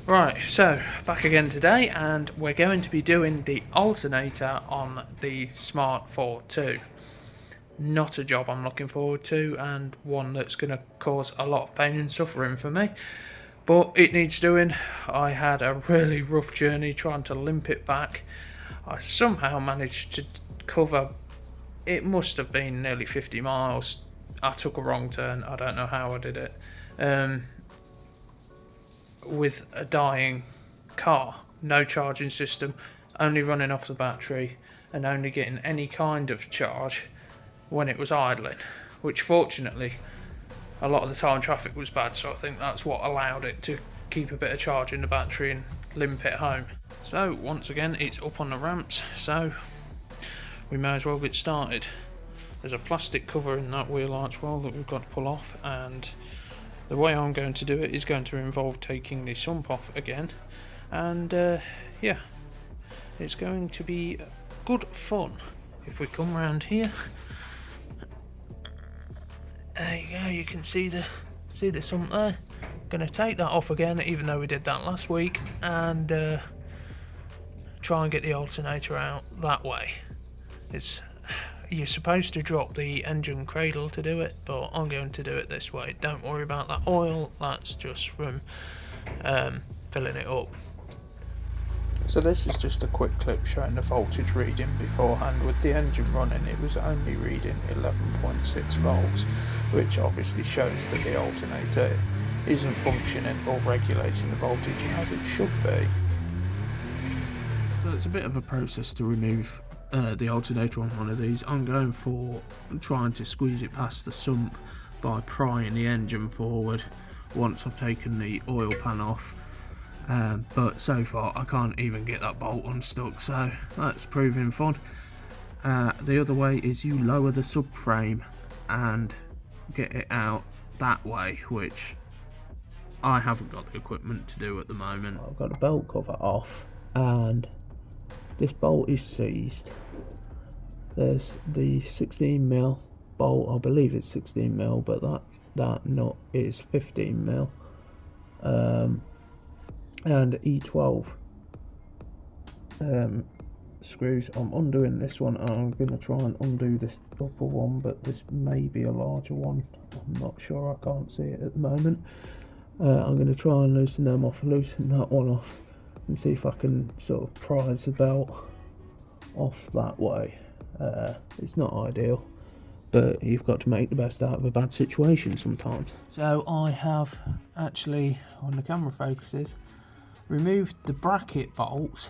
Right, so back again today, and we're going to be doing the alternator on the Smart 4.2. Not a job I'm looking forward to, and one that's going to cause a lot of pain and suffering for me, but it needs doing. I had a really rough journey trying to limp it back. I somehow managed to cover, it must have been nearly 50 miles. I took a wrong turn, I don't know how I did it. With a dying car, no charging system, only running off the battery and only getting any kind of charge when it was idling, which fortunately a lot of the time traffic was bad, so I think that's what allowed it to keep a bit of charge in the battery and limp it home. So once again it's up on the ramps, so we may as well get started. There's a plastic cover in that wheel arch well that we've got to pull off, and the way I'm going to do it is going to involve taking the sump off again, and yeah, it's going to be good fun. If we come around here, there you go, you can see the sump there. Going to take that off again, even though we did that last week, and try and get the alternator out that way. You're supposed to drop the engine cradle to do it, but I'm going to do it this way. Don't worry about that oil, that's just from filling it up. So this is just a quick clip showing the voltage reading beforehand. With the engine running, it was only reading 11.6 volts, which obviously shows that the alternator isn't functioning or regulating the voltage as it should be. So it's a bit of a process to remove the alternator on one of these. I'm going for trying to squeeze it past the sump by prying the engine forward once I've taken the oil pan off, but so far I can't even get that bolt unstuck, so that's proving fun. The other way is you lower the subframe and get it out that way, which I haven't got the equipment to do at the moment. I've got the belt cover off and this bolt is seized. There's the 16mm bolt, I believe it's 16mm, but that nut is 15mm, and E12 screws. I'm undoing this one, and I'm going to try and undo this upper one, but this may be a larger one, I'm not sure, I can't see it at the moment. I'm going to try and loosen them off, loosen that one off, and see if I can sort of prise the belt off that way. It's not ideal, but you've got to make the best out of a bad situation sometimes. So I have actually, when the camera focuses, removed the bracket bolts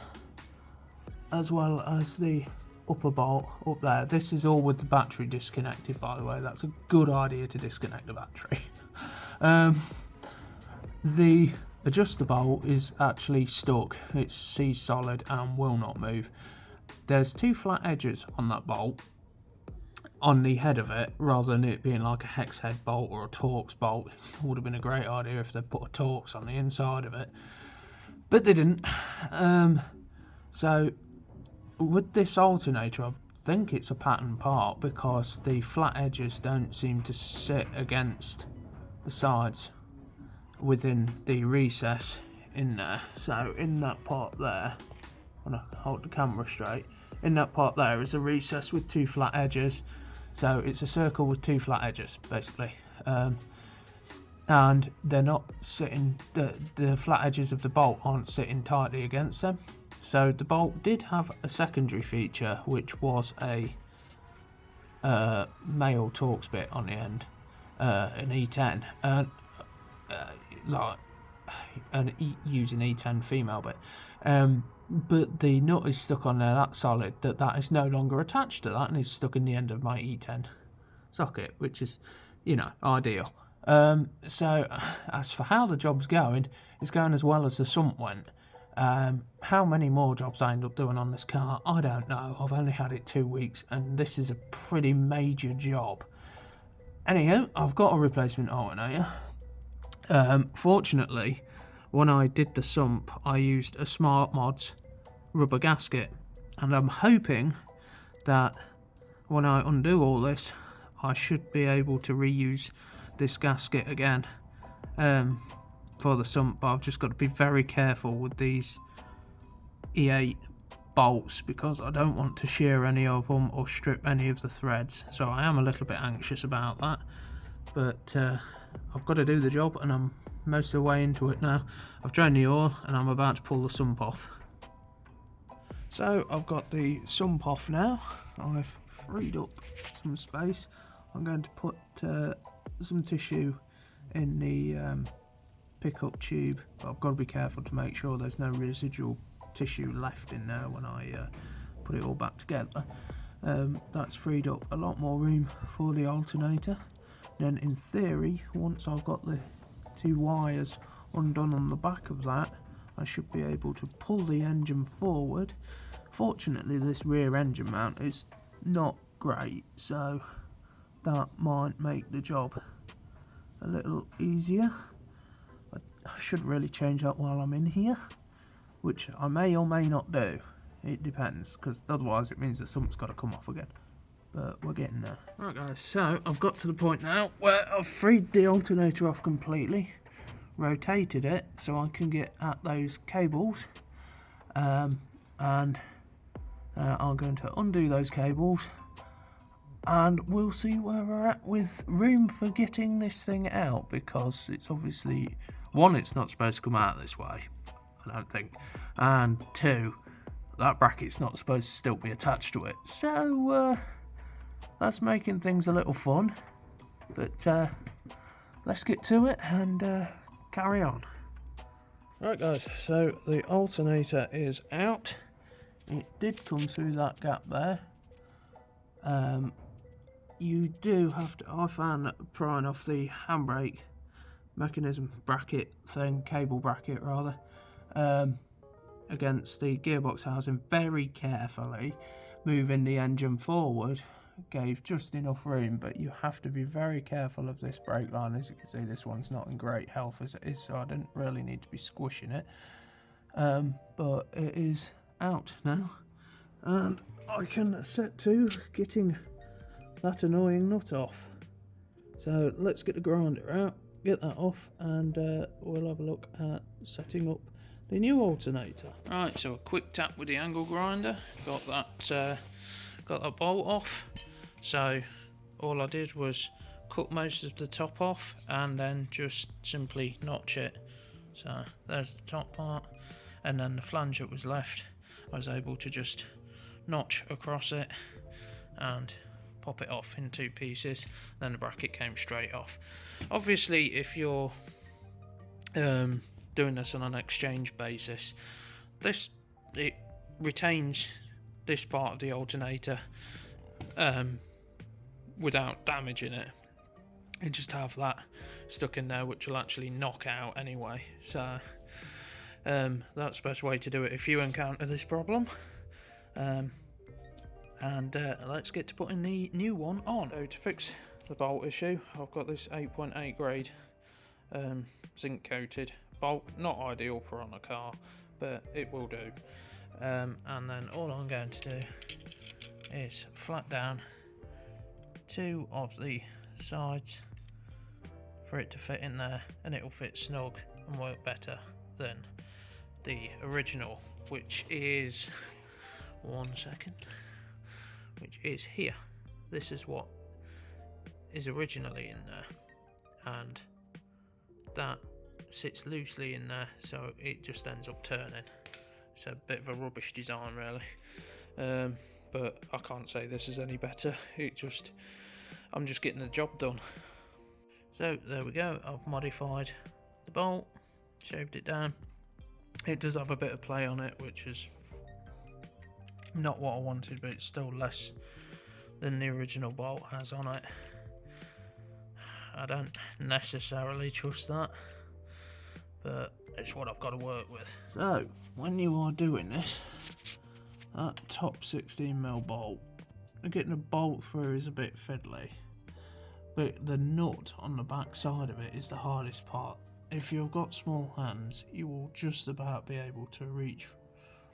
as well as the upper bolt up there. This is all with the battery disconnected, by the way. That's a good idea to disconnect the battery. The adjuster bolt is actually stuck. It's seized solid and will not move. There's two flat edges on that bolt on the head of it, rather than it being like a hex head bolt or a Torx bolt. It would have been a great idea if they put a Torx on the inside of it, but they didn't. So with this alternator, I think it's a pattern part, because the flat edges don't seem to sit against the sides within the recess in there. So in that part there, when I hold the camera straight, in that part there is a recess with two flat edges. So it's a circle with two flat edges basically, and they're not sitting, the flat edges of the bolt aren't sitting tightly against them. So the bolt did have a secondary feature, which was a male Torx bit on the end, an E10, using E10 female bit, but the nut is stuck on there that solid that is no longer attached to that and is stuck in the end of my E10 socket, which is, you know, ideal. So as for how the job's going, it's going as well as the sump went. How many more jobs I end up doing on this car, I don't know. I've only had it 2 weeks, and this is a pretty major job. Anyhow, I've got a replacement alternator. Fortunately, when I did the sump, I used a Smart Mods rubber gasket, and I'm hoping that when I undo all this, I should be able to reuse this gasket again. for the sump, but I've just got to be very careful with these E8 bolts because I don't want to shear any of them or strip any of the threads, so I am a little bit anxious about that, but I've got to do the job and I'm most of the way into it now. I've drained the oil and I'm about to pull the sump off. So I've got the sump off now. I've freed up some space. I'm going to put some tissue in the pickup tube, but I've got to be careful to make sure there's no residual tissue left in there when I put it all back together. That's freed up a lot more room for the alternator. Then in theory, once I've got the two wires undone on the back of that, I should be able to pull the engine forward. Fortunately, this rear engine mount is not great, so that might make the job a little easier. I should really change that while I'm in here, which I may or may not do. It depends, because otherwise it means the sump's got to come off again. But we're getting there. Right guys, so I've got to the point now where I've freed the alternator off completely, rotated it so I can get at those cables, and I'm going to undo those cables and we'll see where we're at with room for getting this thing out, because it's obviously, one, it's not supposed to come out this way, I don't think, and two, that bracket's not supposed to still be attached to it, so that's making things a little fun, but let's get to it and carry on. Right guys, so the alternator is out. It did come through that gap there. You do have to, I found that prying off the handbrake mechanism bracket thing, cable bracket rather, against the gearbox housing very carefully, moving the engine forward gave just enough room, but you have to be very careful of this brake line. As you can see, this one's not in great health as it is, so I didn't really need to be squishing it, but it is out now and I can set to getting that annoying nut off. So let's get the grinder out, get that off, and we'll have a look at setting up the new alternator. Right, so a quick tap with the angle grinder, got that bolt off. So all I did was cut most of the top off and then just simply notch it. So there's the top part, and then the flange that was left I was able to just notch across it and pop it off in two pieces. Then the bracket came straight off. Obviously if you're doing this on an exchange basis, it retains this part of the alternator without damaging it. You just have that stuck in there, which will actually knock out anyway. So that's the best way to do it if you encounter this problem. And let's get to putting the new one on. So to fix the bolt issue, I've got this 8.8 grade zinc coated bolt. Not ideal for on a car, but it will do. And then all I'm going to do is flat down two of the sides for it to fit in there, and it will fit snug and work better than the original, which is, one second, which is here. This is what is originally in there, and that sits loosely in there, so it just ends up turning. It's a bit of a rubbish design really, but I can't say this is any better. I'm just getting the job done. So there we go, I've modified the bolt, shaved it down. It does have a bit of play on it, which is not what I wanted, but it's still less than the original bolt has on it. I don't necessarily trust that, but it's what I've got to work with. So when you are doing this, that top 16mm bolt, getting a bolt through is a bit fiddly, but the nut on the back side of it is the hardest part. If you've got small hands, you will just about be able to reach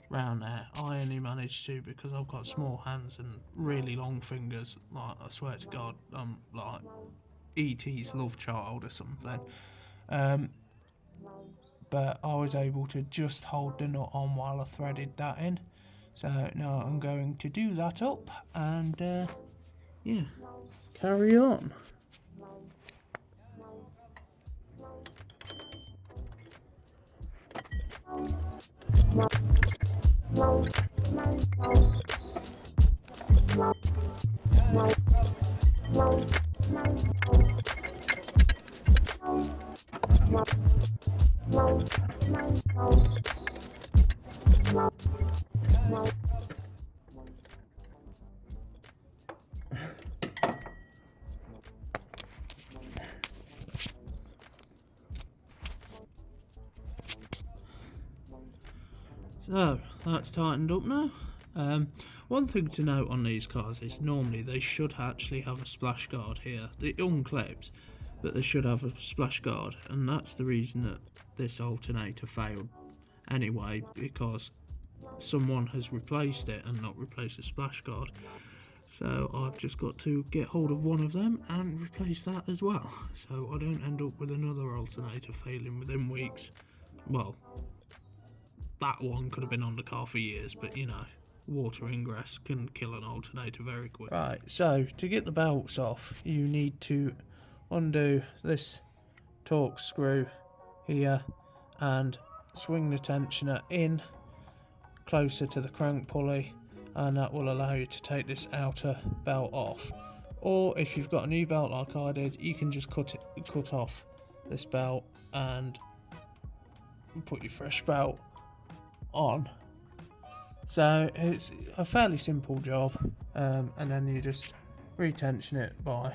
round there. I only managed to because I've got small hands and really long fingers. Like, I swear to God, I'm like E.T.'s love child or something. but I was able to just hold the nut on while I threaded that in. So now I'm going to do that up and yeah, carry on. So that's tightened up now. One thing to note on these cars is normally they should actually have a splash guard here. It unclips, but they should have a splash guard, and that's the reason that this alternator failed anyway, because someone has replaced it and not replaced the splash guard. So I've just got to get hold of one of them and replace that as well, so I don't end up with another alternator failing within weeks. Well, that one could have been on the car for years, but you know, water ingress can kill an alternator very quick. Right, so to get the belts off, you need to undo this torque screw here and swing the tensioner in closer to the crank pulley, and that will allow you to take this outer belt off. Or if you've got a new belt like I did, you can just cut off this belt and put your fresh belt on. So it's a fairly simple job, and then you just retension it by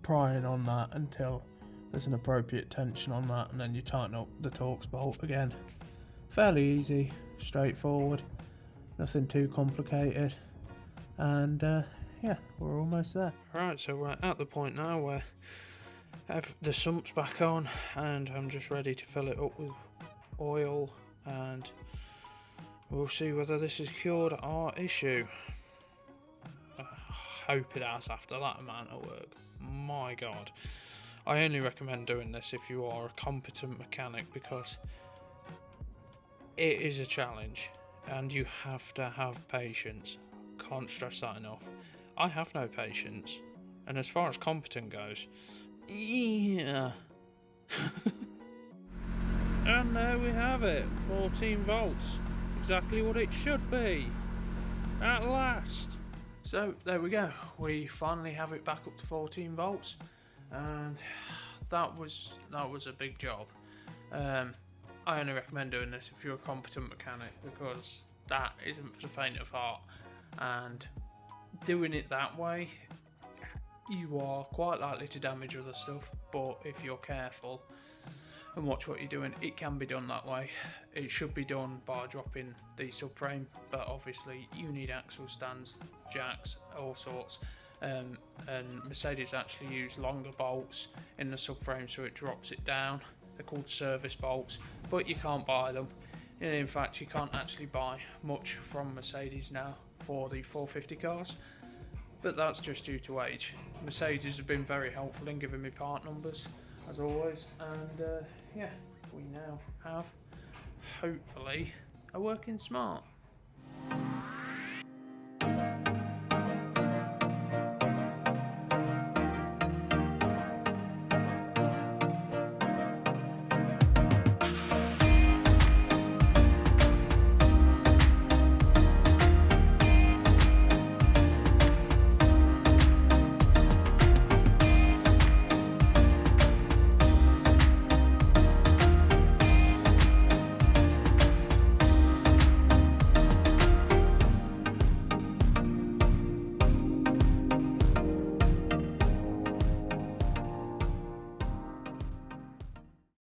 prying on that until there's an appropriate tension on that, and then you tighten up the Torx bolt again. Fairly easy, straightforward, nothing too complicated, and yeah, we're almost there. Right, so we're at the point now where the sump's back on and I'm just ready to fill it up with oil, and we'll see whether this has cured our issue. I hope it has after that amount of work. My god. I only recommend doing this if you are a competent mechanic, because it is a challenge and you have to have patience. Can't stress that enough. I have no patience, and as far as competent goes, yeah. And there we have it, 14 volts, exactly what it should be, at last. So there we go, we finally have it back up to 14 volts, and that was a big job. I only recommend doing this if you're a competent mechanic, because that isn't for the faint of heart, and doing it that way, you are quite likely to damage other stuff, but if you're careful and watch what you're doing, it can be done that way. It should be done by dropping the subframe, but obviously you need axle stands, jacks, all sorts, and Mercedes actually use longer bolts in the subframe so it drops it down. They're called service bolts, but you can't buy them. And in fact, you can't actually buy much from Mercedes now for the 450 cars, but that's just due to age. Mercedes have been very helpful in giving me part numbers, as always, and yeah, we now have, hopefully, a working Smart.